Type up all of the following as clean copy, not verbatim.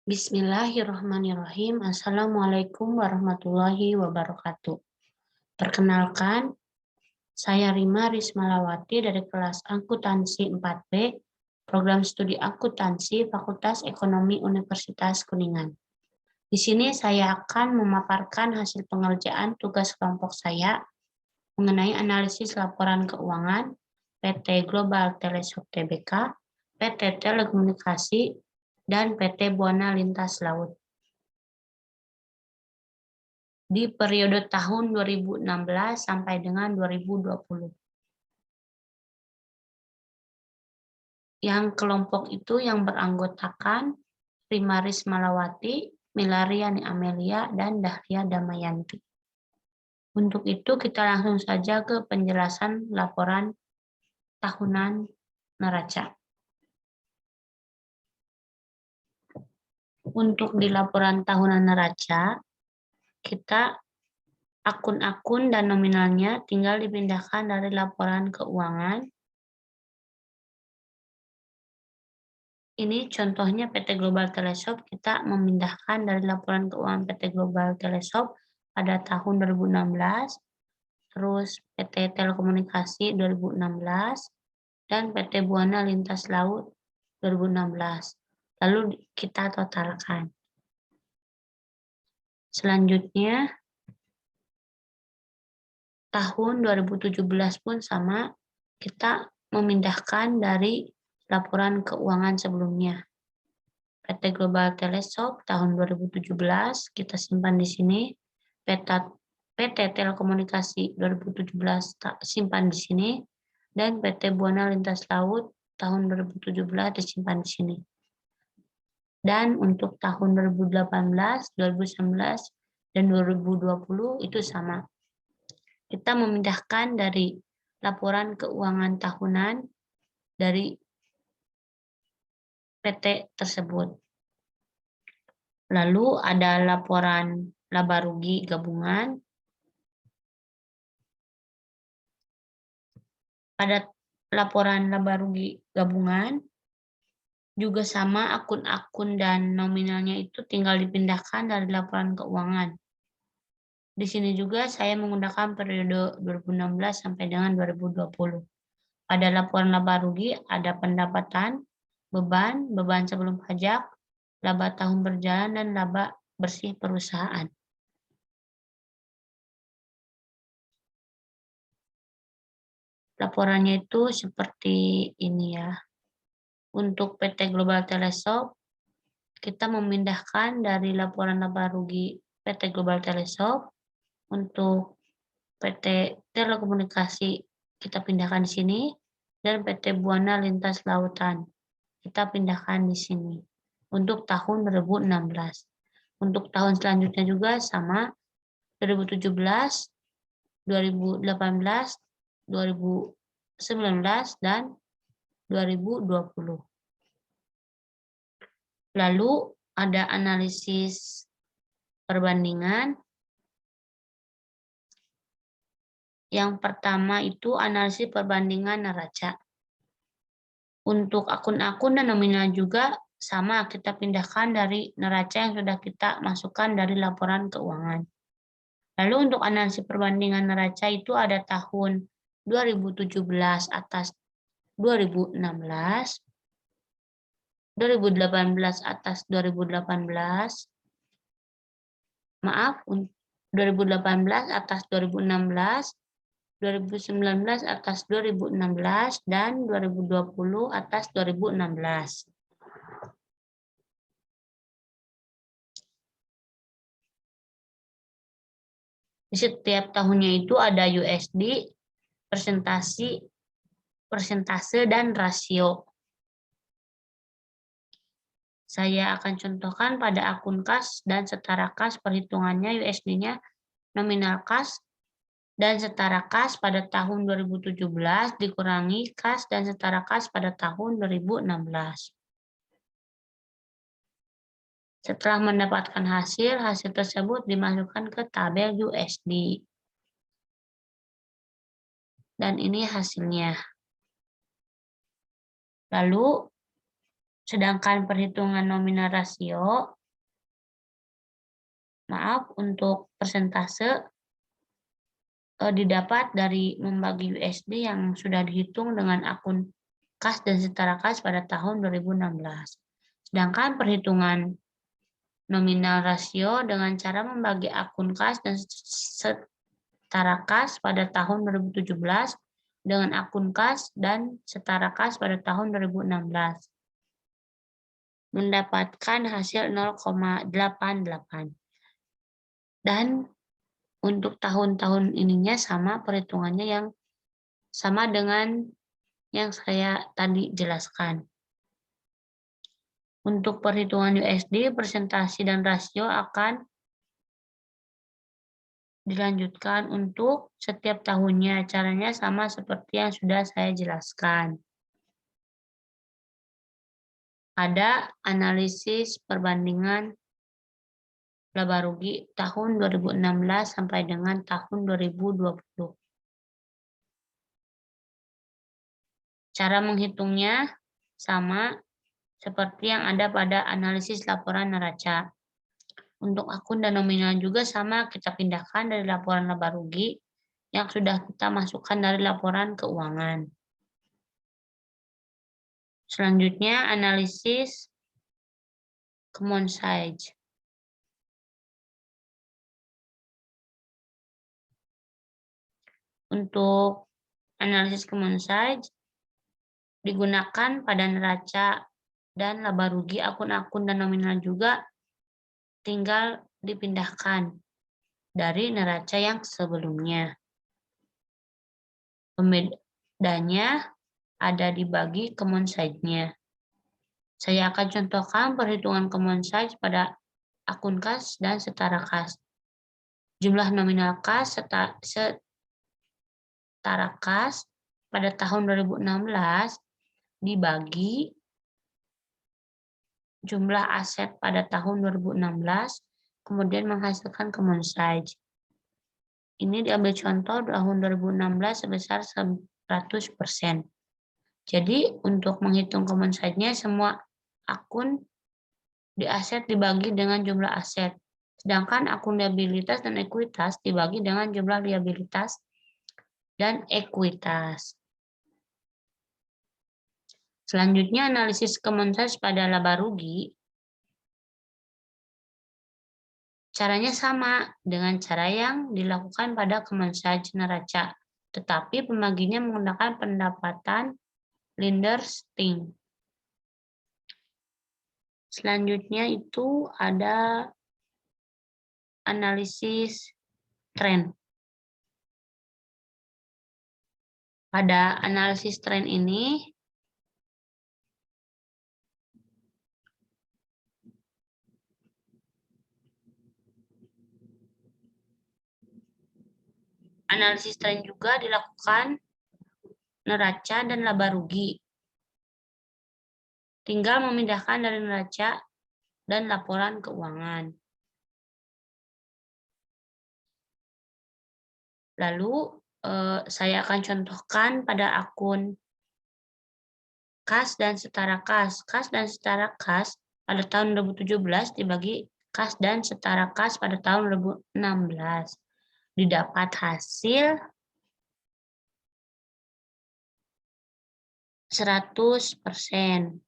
Bismillahirrahmanirrahim. Assalamualaikum warahmatullahi wabarakatuh. Perkenalkan, saya Rima Rismalawati dari kelas Akuntansi 4B, Program Studi Akuntansi Fakultas Ekonomi Universitas Kuningan. Di sini saya akan memaparkan hasil pengerjaan tugas kelompok saya mengenai analisis laporan keuangan PT Global Teleskop Tbk, PT Telekomunikasi, dan PT Buana Lintas Laut di periode tahun 2016 sampai dengan 2020. Yang kelompok itu yang beranggotakan Rima Rismalawati, Milariani Amelia, dan Dahlia Damayanti. Untuk itu kita langsung saja ke penjelasan laporan tahunan neraca. Untuk di laporan tahunan neraca, kita akun-akun dan nominalnya tinggal dipindahkan dari laporan keuangan. Ini contohnya PT Global Teleskop, kita memindahkan dari laporan keuangan PT Global Teleskop pada tahun 2016, terus PT Telekomunikasi 2016, dan PT Buana Lintas Laut 2016. Lalu kita totalkan. Selanjutnya, tahun 2017 pun sama, kita memindahkan dari laporan keuangan sebelumnya. PT Global Teleskop tahun 2017 kita simpan di sini. PT Telekomunikasi 2017 simpan di sini, dan PT Buana Lintas Laut tahun 2017 disimpan di sini. Dan untuk tahun 2018, 2019, dan 2020 itu sama. Kita memindahkan dari laporan keuangan tahunan dari PT tersebut. Lalu ada laporan laba rugi gabungan. Pada laporan laba rugi gabungan juga sama, akun-akun dan nominalnya itu tinggal dipindahkan dari laporan keuangan. Di sini juga saya menggunakan periode 2016 sampai dengan 2020. Pada laporan laba rugi ada pendapatan, beban sebelum pajak, laba tahun berjalan, dan laba bersih perusahaan. Laporannya itu seperti ini ya. Untuk PT Global Teleskop, kita memindahkan dari laporan laba rugi PT Global Teleskop. Untuk PT Telekomunikasi kita pindahkan di sini, dan PT Buana Lintas Lautan kita pindahkan di sini untuk tahun 2016. Untuk tahun selanjutnya juga sama, 2017, 2018, 2019, dan 2020. Lalu ada analisis perbandingan. Yang pertama itu analisis perbandingan neraca. Untuk akun-akun dan nominal juga sama, kita pindahkan dari neraca yang sudah kita masukkan dari laporan keuangan. Lalu untuk analisis perbandingan neraca itu ada tahun 2017 atas 2016, 2018 atas 2018, 2018 atas 2016, 2019 atas 2016, dan 2020 atas 2016. Di setiap tahunnya itu ada USD, persentase, dan rasio. Saya akan contohkan pada akun kas dan setara kas, perhitungannya USD-nya nominal kas dan setara kas pada tahun 2017 dikurangi kas dan setara kas pada tahun 2016. Setelah mendapatkan hasil tersebut dimasukkan ke tabel USD. Dan ini hasilnya. Lalu Sedangkan perhitungan nominal rasio, maaf, untuk persentase didapat dari membagi USD yang sudah dihitung dengan akun kas dan setara kas pada tahun 2016. Sedangkan perhitungan nominal rasio dengan cara membagi akun kas dan setara kas pada tahun 2017 dengan akun kas dan setara kas pada tahun 2016. Mendapatkan hasil 0,88. Dan untuk tahun-tahun ininya sama perhitungannya yang sama dengan yang saya tadi jelaskan. Untuk perhitungan USD, presentasi dan rasio akan dilanjutkan untuk setiap tahunnya. Caranya sama seperti yang sudah saya jelaskan. Ada analisis perbandingan laba rugi tahun 2016 sampai dengan tahun 2020. Cara menghitungnya sama seperti yang ada pada analisis laporan neraca. Untuk akun dan nominal juga sama, kita pindahkan dari laporan laba rugi yang sudah kita masukkan dari laporan keuangan. Selanjutnya, analisis common size. Untuk analisis common size digunakan pada neraca dan laba rugi. Akun-akun dan nominal juga tinggal dipindahkan dari neraca yang sebelumnya. Pembedanya ada di bagi common size-nya. Saya akan contohkan perhitungan common size pada akun kas dan setara kas. Jumlah nominal kas setara kas pada tahun 2016 dibagi jumlah aset pada tahun 2016, kemudian menghasilkan common size. Ini diambil contoh tahun 2016 sebesar 100%. Jadi untuk menghitung common size-nya semua akun di aset dibagi dengan jumlah aset. Sedangkan akun liabilitas dan ekuitas dibagi dengan jumlah liabilitas dan ekuitas. Selanjutnya analisis common size pada laba rugi. Caranya sama dengan cara yang dilakukan pada common size neraca, tetapi pembaginya menggunakan pendapatan Linders-Sting. Selanjutnya itu ada analisis tren. Pada analisis tren ini, analisis tren juga dilakukan neraca dan laba rugi. Tinggal memindahkan dari neraca dan laporan keuangan. Lalu saya akan contohkan pada akun kas dan setara kas. Kas dan setara kas pada tahun 2017 dibagi kas dan setara kas pada tahun 2016. Didapat hasil 100%.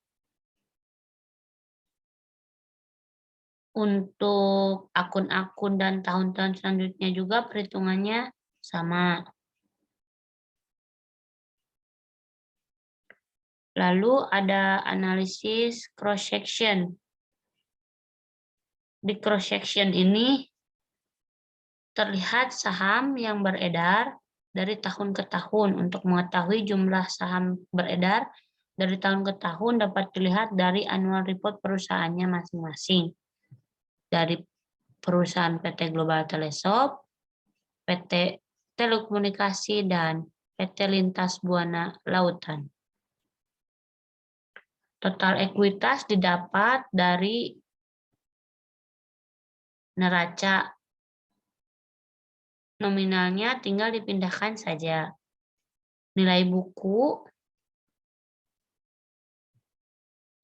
Untuk akun-akun dan tahun-tahun selanjutnya juga perhitungannya sama. Lalu ada analisis cross section. Di cross section ini terlihat saham yang beredar dari tahun ke tahun. Untuk mengetahui jumlah saham beredar dari tahun ke tahun dapat dilihat dari annual report perusahaannya masing-masing. Dari perusahaan PT Global Telesop, PT Telekomunikasi, dan PT Lintas Buana Lautan. Total ekuitas didapat dari neraca. Nominalnya tinggal dipindahkan saja. Nilai buku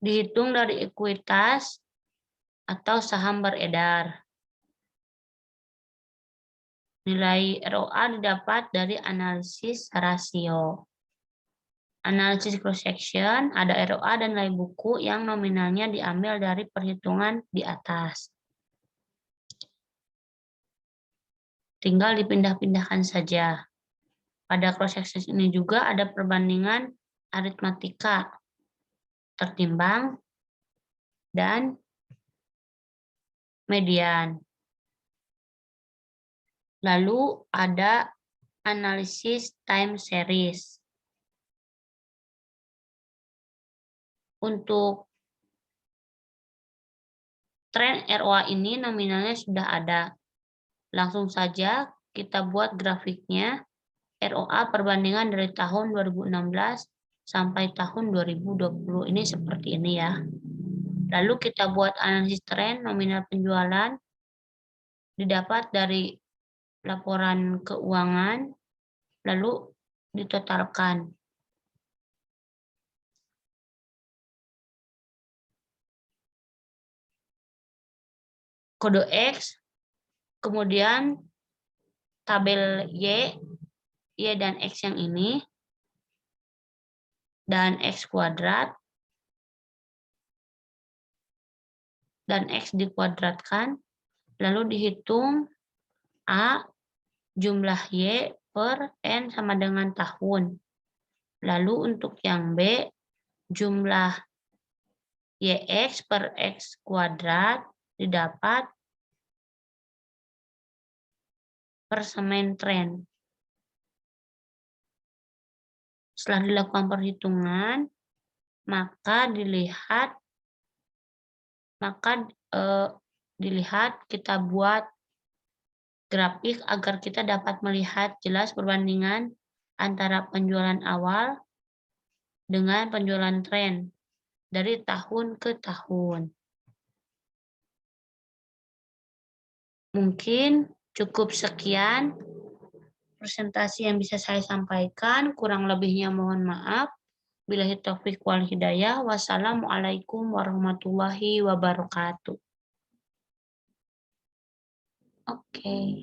dihitung dari ekuitas atau saham beredar. Nilai ROA didapat dari analisis rasio. Analisis cross-section, ada ROA dan nilai buku yang nominalnya diambil dari perhitungan di atas. Tinggal dipindah-pindahkan saja. Pada cross-section ini juga ada perbandingan aritmatika, tertimbang, dan median. Lalu ada analisis time series. Untuk tren ROA ini nominalnya sudah ada. Langsung saja kita buat grafiknya. ROA perbandingan dari tahun 2016 sampai tahun 2020. Ini seperti ini ya. Lalu kita buat analisis tren nominal penjualan. Didapat dari laporan keuangan, lalu ditotalkan. Kode X, kemudian tabel Y dan X yang ini, dan X kuadrat, dan X dikuadratkan, lalu dihitung A jumlah Y per N sama dengan tahun. Lalu untuk yang B, jumlah YX per X kuadrat didapat persemen tren. Setelah dilakukan perhitungan, maka dilihat kita buat grafik agar kita dapat melihat jelas perbandingan antara penjualan awal dengan penjualan tren dari tahun ke tahun. Mungkin cukup sekian presentasi yang bisa saya sampaikan, kurang lebihnya mohon maaf. Billahi taufiq wal hidayah. Wassalamualaikum warahmatullahi wabarakatuh. Oke.